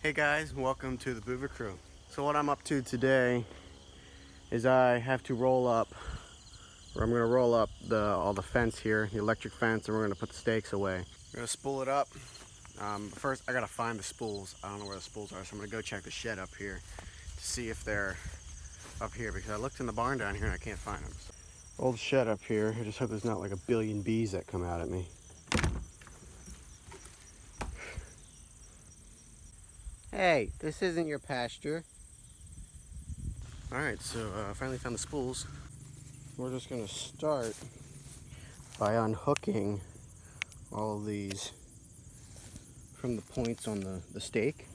Hey guys, welcome to the Buva Crew. So what I'm up to today is I have to roll up, or I'm going to roll up all the fence here, the electric fence, and we're going to put the stakes away. We're going to spool it up. First I got to find the spools. I don't know where the spools are, so I'm going to go check the shed up here to see if they're up here, because I looked in the barn down here and I can't find them. So, old shed up here. I just hope there's not like a billion bees that come out at me. Hey, this isn't your pasture. Alright, so I finally found the spools. We're just going to start by unhooking all of these from the points on the stake.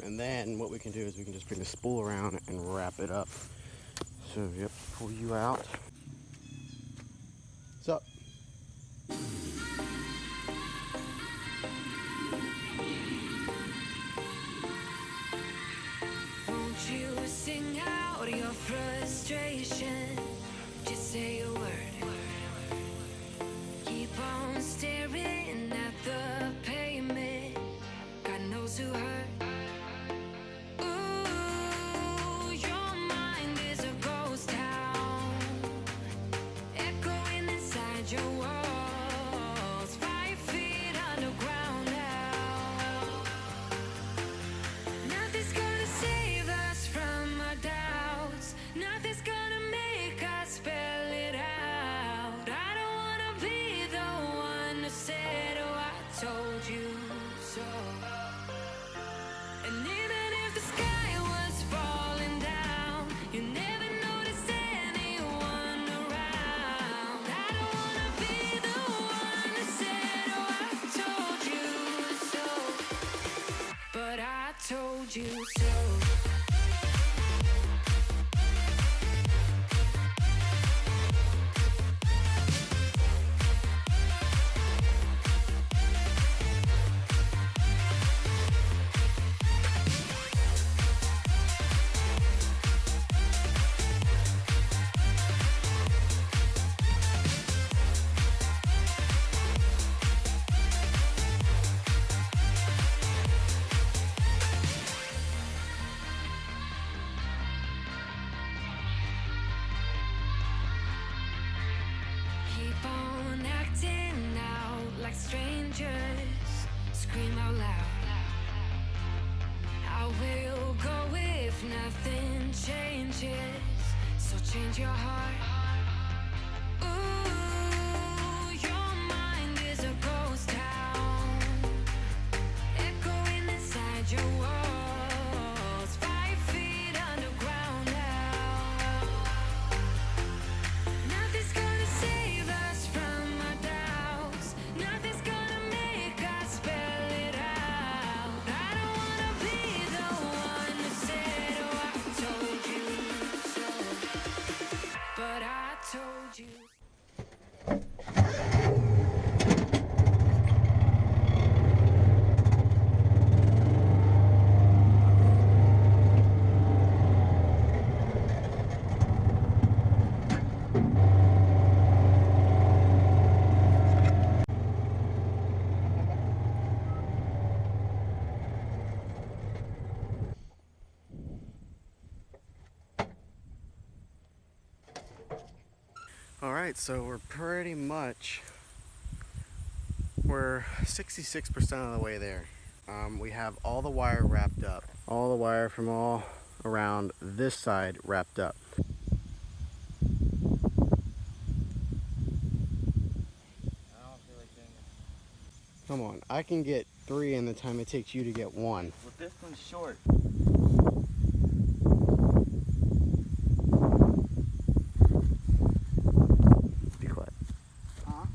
And then what we can do is we can just bring the spool around and wrap it up. So, yep, pull you out. What's up? Won't you sing out your frustration? Just say a word. Keep on staring at the pavement. God knows who hurt. Ooh, your mind is a ghost town, echoing inside your walls, 5 feet underground now. Nothing's gonna save us from our doubts. Nothing's gonna make us spell it out. I don't wanna be the one who said, oh, I told you so. And even if the sky was falling down, you never noticed anyone around. I don't wanna be the one who said, oh, I told you so. But I told you so. Keep on acting out like strangers. Scream out loud. I will go if nothing changes. So change your heart. Ooh, your mind is a ghost town, echoing inside your walls, 5 feet underground now. Nothing's gonna save us from our doubts. Nothing's gonna make us spell it out. I don't wanna be the one who said, oh, I told you so. But I told you. Alright, so we're 66% of the way there. We have all the wire wrapped up. All the wire from all around this side wrapped up. Come on, I can get 3 in the time it takes you to get 1. Well, this one's short. Be quiet. Huh?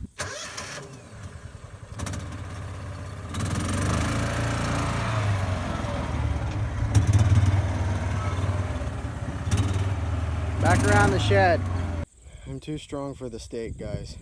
Back around the shed. I'm too strong for the stake, guys.